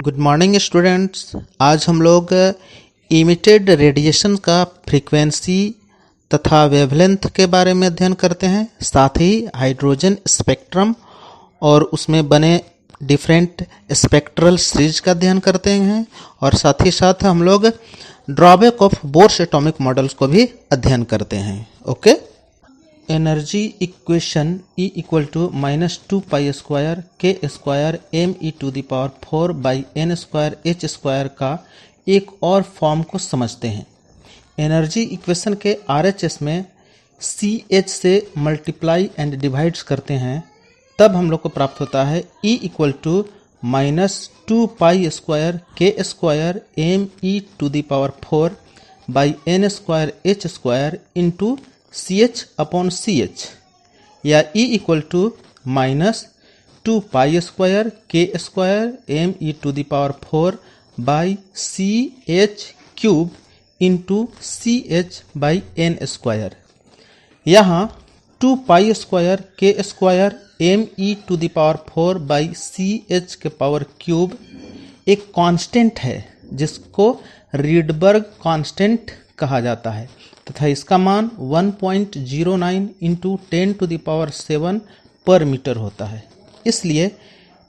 Good morning students. आज हम लोग इमिटेड रेडिएशन का फ्रीक्वेंसी तथा वेवलेंथ के बारे में अध्ययन करते हैं। साथ ही हाइड्रोजन स्पेक्ट्रम और उसमें बने डिफरेंट स्पेक्ट्रल सीरीज का अध्ययन करते हैं और साथ ही साथ हम लोग drawback of Bohr's atomic models को भी अध्ययन करते हैं। Okay, energy equation E equal to -2 pi square के square me⁴ by n square h square का एक और फॉर्म को समझते हैं। एनर्जी इक्वेशन के RHS में CH से मल्टीप्लाई एंड डिवाइड्स करते हैं, तब हम लोग को प्राप्त होता है E equal to -2 pi square के square me⁴ by n square h square into CH upon CH, या E equal to -2 pi square के square me⁴ by CH cube into CH by n square. यहाँ 2 pi square के square me⁴ by CH के power cube एक constant है जिसको रीडबर्ग constant कहा जाता है तथा इसका मान 1.09 इंटू 10⁷ पर मीटर होता है। इसलिए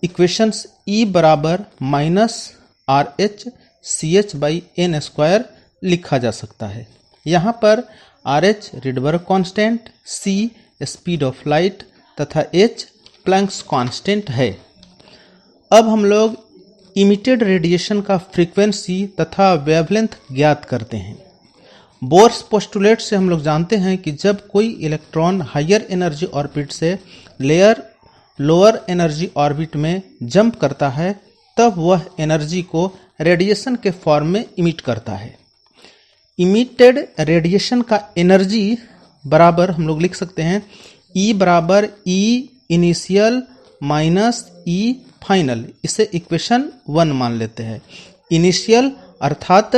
इक्वेशंस E बराबर -RH CH by n square लिखा जा सकता है। यहाँ पर RH Rydberg constant, C speed of light तथा H प्लैंक्स कांस्टेंट है। अब हम लोग इमिटेड रेडिएशन का फ्रीक्वेंसी तथा वेवलेंथ ज्ञात करते हैं। बोर्स पोस्टुलेट से हम लोग जानते हैं कि जब कोई इलेक्ट्रॉन हायर एनर्जी ऑर्बिट से लोअर एनर्जी ऑर्बिट में जंप करता है, तब वह एनर्जी को रेडिएशन के फॉर्म में इमिट करता है। इमिटेड रेडिएशन का एनर्जी बराबर हम लोग लिख सकते हैं E बराबर E initial minus E final. इसे इक्वेशन 1 मान लेते हैं। इनिशियल अर्थात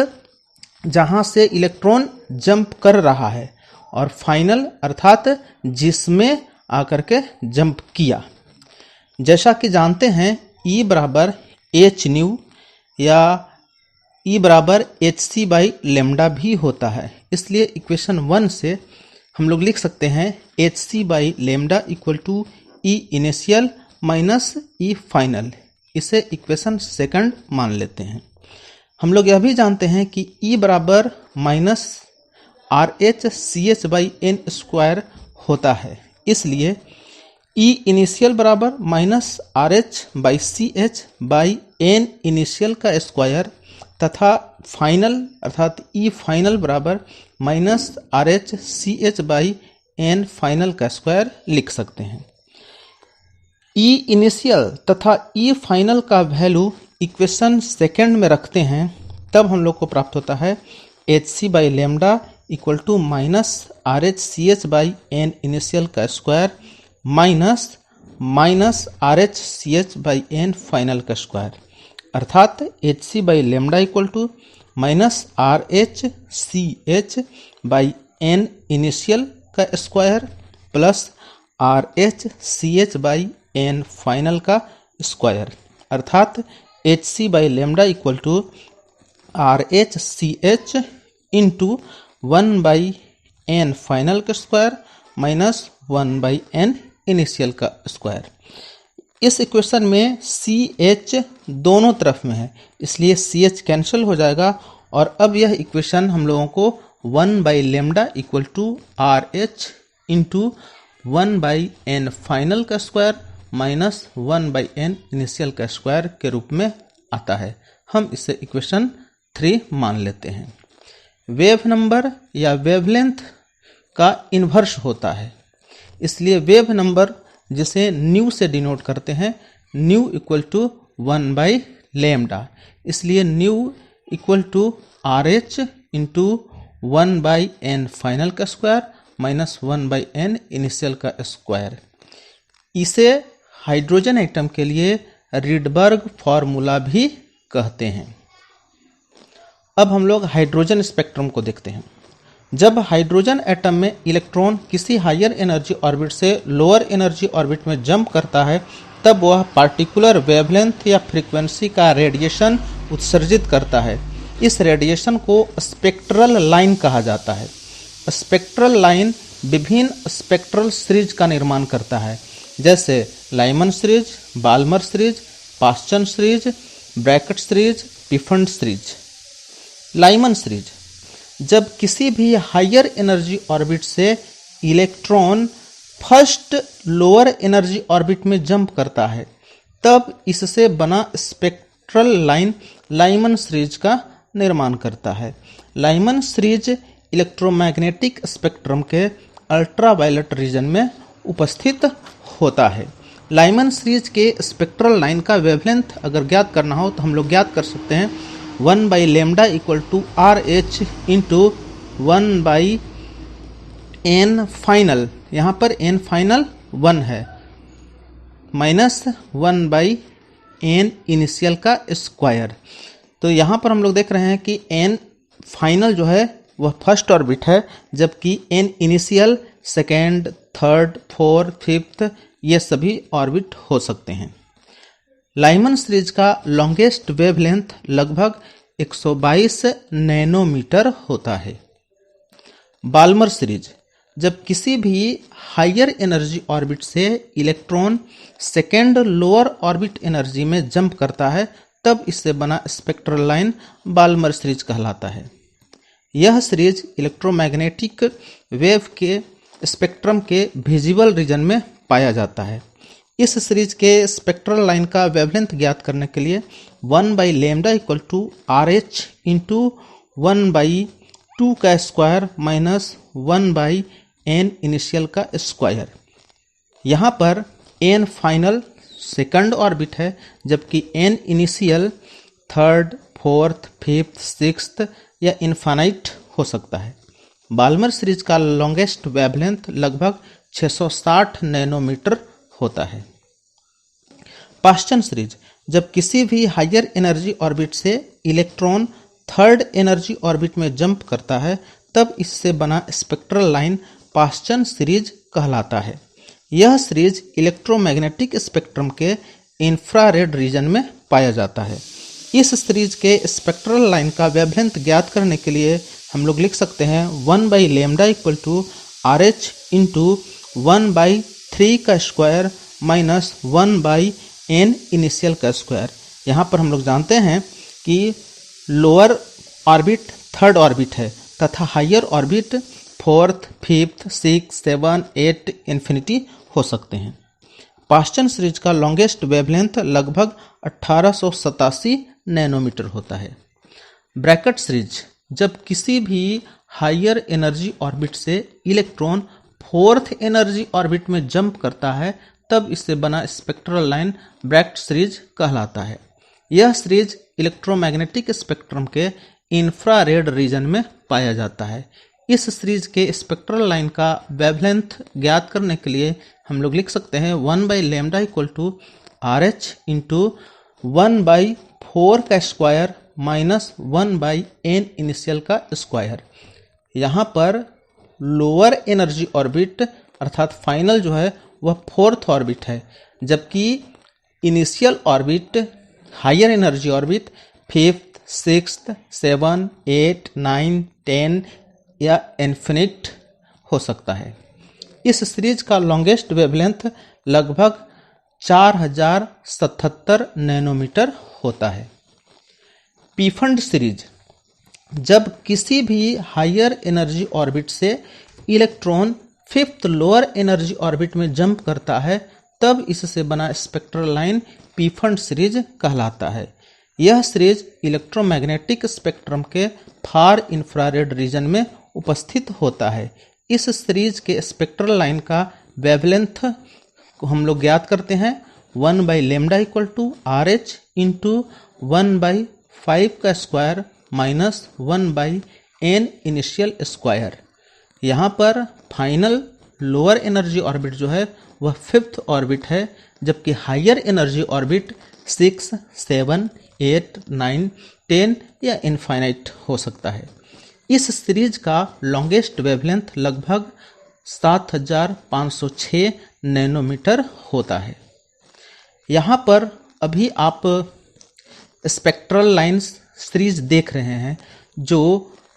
जहां से इलेक्ट्रॉन जंप कर रहा है और फाइनल अर्थात जिसमें आकर के जंप किया। जैसा कि जानते हैं E बराबर h न्यू या E बराबर hc बाई लेमडा भी होता है। इसलिए इक्वेशन 1 से हम लोग लिख सकते हैं hc by lambda equal to E initial minus E final. इसे इक्वेशन 2 मान लेते हैं। हम लोग यह भी जानते हैं कि E बराबर -RH CH by n square होता है। इसलिए E इनिशियल बराबर -RH by CH by n initial का स्क्वायर तथा फाइनल अर्थात E फाइनल बराबर -RH CH by n final का स्क्वायर लिख सकते हैं। E इनिशियल तथा E फाइनल का वैल्यू इक्वेशन 2 में रखते हैं, तब हम लोग को प्राप्त होता है hc by lambda equal to -RH CH by n initial का square minus RH CH by n final का स्क्वायर, अर्थात hc by lambda equal to -RH CH by n initial का square plus RH CH by n final का square, अर्थात hc by lambda equal to RH CH into 1 by n final का square minus 1 by n initial का square. इस equation में CH दोनों तरफ में है, इसलिए CH कैंसिल हो जाएगा और अब यह इक्वेशन हम लोगों को 1 by lambda equal to RH into 1 by n final का square minus 1 by n initial का स्क्वायर के रूप में आता है। हम इसे इक्वेशन 3 मान लेते हैं। वेव नंबर या वेवलेंथ का इन्वर्स होता है, इसलिए वेव नंबर जिसे न्यू से डिनोट करते हैं, nu equal to 1 by lambda. इसलिए nu equal to RH into 1 by n final का square minus 1 by n initial का स्क्वायर। इसे हाइड्रोजन एटम के लिए रीडबर्ग फॉर्मूला भी कहते हैं। अब हम लोग हाइड्रोजन स्पेक्ट्रम को देखते हैं। जब हाइड्रोजन एटम में इलेक्ट्रॉन किसी हायर एनर्जी ऑर्बिट से लोअर एनर्जी ऑर्बिट में जंप करता है, तब वह पार्टिकुलर वेवलेंथ या फ्रीक्वेंसी का रेडिएशन उत्सर्जित करता है। इस रेडिएशन को स्पेक्ट्रल लाइन कहा जाता है। स्पेक्ट्रल लाइन विभिन्न स्पेक्ट्रल सीरीज का निर्माण करता है, जैसे Lyman series, Balmer series, Paschen series, Brackett series, Pfund series. Lyman series, जब किसी भी हायर एनर्जी ऑर्बिट से electron first lower energy orbit में जंप करता है, तब इससे बना स्पेक्ट्रल लाइन लाइमन सीरीज का निर्माण करता है। लाइमन सीरीज इलेक्ट्रोमैग्नेटिक स्पेक्ट्रम के अल्ट्रावायलेट रीजन में उपस्थित होता है। लाइमन सीरीज के स्पेक्ट्रल लाइन का वेवलेंथ अगर ज्ञात करना हो तो हम लोग ज्ञात कर सकते हैं 1/λ = RH इंटू 1/n फाइनल। यहाँ पर n फाइनल 1 है, माइनस 1/n इनिशियल का स्क्वायर। तो यहाँ पर हम लोग देख रहे हैं कि n फाइनल जो है वह फर्स्ट ऑर्बिट है, जबकि n initial second, third, fourth, fifth ये सभी ऑर्बिट हो सकते हैं। लाइमन सीरीज का लॉन्गेस्ट वेवलेंथ लगभग 122 नैनोमीटर होता है। बाल्मर सीरीज, जब किसी भी हायर एनर्जी ऑर्बिट से electron second lower orbit energy में जंप करता है, तब इससे बना स्पेक्ट्रल लाइन बाल्मर सीरीज कहलाता है। यह सीरीज इलेक्ट्रोमैग्नेटिक वेव के स्पेक्ट्रम के विजिबल रीजन में पाया जाता है। इस सीरीज के स्पेक्ट्रल लाइन का वेवलेंथ ज्ञात करने के लिए 1/λ = RH इंटू 1/2 का स्क्वायर माइनस 1/n इनिशियल का स्क्वायर। यहाँ पर n फाइनल सेकंड ऑर्बिट है, जबकि n initial third, fourth, fifth, sixth या इनफाइनाइट हो सकता है। बाल्मर सीरीज का लॉन्गेस्ट वेवलेंथ लगभग 660 नैनोमीटर होता है। पास्चन सीरीज, जब किसी भी हायर एनर्जी ऑर्बिट से इलेक्ट्रॉन थर्ड एनर्जी ऑर्बिट में जंप करता है, तब इससे बना स्पेक्ट्रल लाइन पास्चन सीरीज कहलाता है। यह सीरीज इलेक्ट्रोमैग्नेटिक स्पेक्ट्रम के इंफ्रारेड रीजन में पाया जाता है। इस सीरीज के स्पेक्ट्रल लाइन का वेवलेंथ ज्ञात करने के लिए हम लोग लिख सकते हैं 1/λ = RH इंटू 1/3 का स्क्वायर माइनस 1/n इनिशियल का स्क्वायर। यहाँ पर हम लोग जानते हैं कि लोअर ऑर्बिट थर्ड ऑर्बिट है तथा higher orbit fourth, fifth, six, 7, 8 infinity हो सकते हैं। पास्चन सीरीज का लॉन्गेस्ट वेवलेंथ लगभग 1887 नैनोमीटर होता है। ब्रैकेट सीरीज, जब किसी भी हायर एनर्जी ऑर्बिट से इलेक्ट्रॉन फोर्थ एनर्जी ऑर्बिट में जंप करता है, तब इससे बना स्पेक्ट्रल लाइन ब्रैकेट सीरीज कहलाता है। यह सीरीज इलेक्ट्रोमैग्नेटिक स्पेक्ट्रम के इंफ्रारेड रीजन में पाया जाता है। इस सीरीज के स्पेक्ट्रल लाइन का वेवलेंथ ज्ञात करने के लिए हम लोग लिख सकते हैं 1/λ = RH इंटू 1/4 का स्क्वायर माइनस 1/n इनिशियल का स्क्वायर। यहाँ पर लोअर एनर्जी ऑर्बिट अर्थात फाइनल जो है वह फोर्थ ऑर्बिट है, जबकि initial orbit higher energy orbit fifth, sixth, 7, 8, 9, 10 या इन्फिनिट हो सकता है। इस सीरीज का लॉन्गेस्ट वेवलेंथ लगभग 4077 नैनोमीटर होता है। पिफंड सीरीज, जब किसी भी हायर एनर्जी ऑर्बिट से electron fifth lower energy orbit में जंप करता है, तब इससे बना स्पेक्ट्रल लाइन पिफंड सीरीज कहलाता है। यह सीरीज इलेक्ट्रोमैग्नेटिक स्पेक्ट्रम के फार इंफ्रारेड रीजन में उपस्थित होता है। इस सीरीज के स्पेक्ट्रल लाइन का वेवलेंथ को हम लोग ज्ञात करते हैं 1/λ = RH इंटू 1/5 का square minus 1/n initial square. यहाँ पर फाइनल लोअर एनर्जी ऑर्बिट जो है वह फिफ्थ ऑर्बिट है, जबकि हायर एनर्जी ऑर्बिट 6, 7, 8, 9, 10 या इनफाइनाइट हो सकता है। इस सीरीज का लॉन्गेस्ट वेवलेंथ लगभग 7506 नैनोमीटर होता है। यहाँ पर अभी आप स्पेक्ट्रल लाइन्स सीरीज देख रहे हैं जो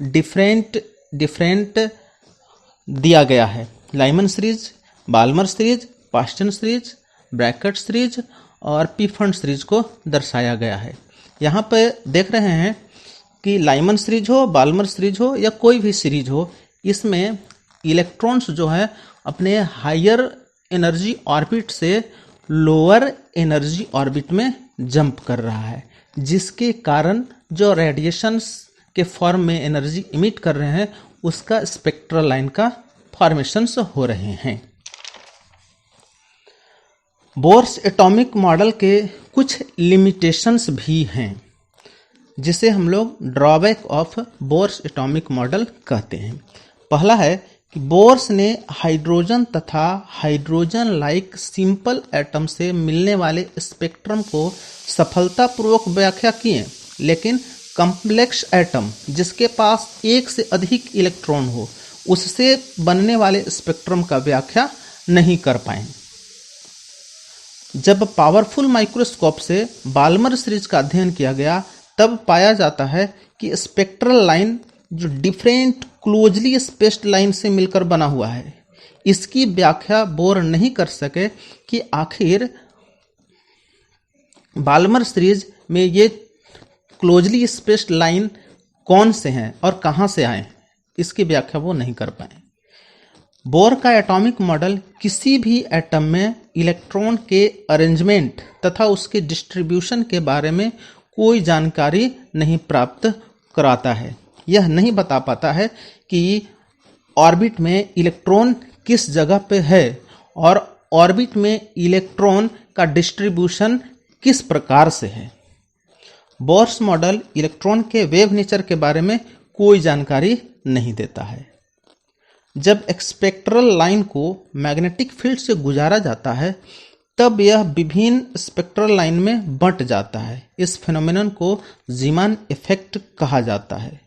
डिफरेंट दिया गया है। Lyman series, Balmer series, Paschen series, Brackett series और पीफंड सीरीज को दर्शाया गया है। यहाँ पे देख रहे हैं कि लाइमन सीरीज हो, बाल्मर सीरीज हो या कोई भी सीरीज हो, इसमें इलेक्ट्रॉन्स जो है अपने हायर एनर्जी ऑर्बिट से लोअर एनर्जी ऑर्बिट में जंप कर रहा है, जिसके कारण जो रेडिएशंस के फॉर्म में एनर्जी इमिट कर रहे हैं उसका स्पेक्ट्रल लाइन का फॉर्मेशंस हो रहे हैं। बोर्स एटॉमिक मॉडल के कुछ लिमिटेशंस भी हैं, जिसे हम लोग drawback of Bohr's atomic model कहते हैं। पहला है कि बोर्स ने हाइड्रोजन तथा हाइड्रोजन लाइक सिंपल एटम से मिलने वाले स्पेक्ट्रम को सफलतापूर्वक व्याख्या किए, लेकिन कॉम्प्लेक्स एटम जिसके पास एक से अधिक इलेक्ट्रॉन हो उससे बनने वाले स्पेक्ट्रम का व्याख्या नहीं कर पाए। जब पावरफुल माइक्रोस्कोप से बाल्मर सीरीज का अध्ययन किया गया तब पाया जाता है कि स्पेक्ट्रल लाइन जो डिफरेंट क्लोजली स्पेस्ड लाइन से मिलकर बना हुआ है, इसकी व्याख्या बोर नहीं कर सके कि आखिर बाल्मर सीरीज में ये क्लोजली स्पेस्ड लाइन कौन से हैं और कहाँ से आए, इसकी व्याख्या वो नहीं कर पाए। बोर का एटॉमिक मॉडल किसी भी एटम में इलेक्ट्रॉन के अरेंजमेंट तथा उसके डिस्ट्रीब्यूशन के बारे में कोई जानकारी नहीं प्राप्त कराता है। यह नहीं बता पाता है कि ऑर्बिट में इलेक्ट्रॉन किस जगह पे है और ऑर्बिट में इलेक्ट्रॉन का डिस्ट्रीब्यूशन किस प्रकार से है। बोर्स मॉडल इलेक्ट्रॉन के वेव नेचर के बारे में कोई जानकारी नहीं देता है। जब स्पेक्ट्रल लाइन को मैग्नेटिक फील्ड से गुजारा जाता है तब यह विभिन्न स्पेक्ट्रल लाइन में बंट जाता है। इस फेनोमेनन को जीमान इफेक्ट कहा जाता है।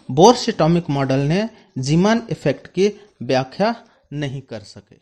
बोर्स एटॉमिक मॉडल ने जीमान इफेक्ट की व्याख्या नहीं कर सके।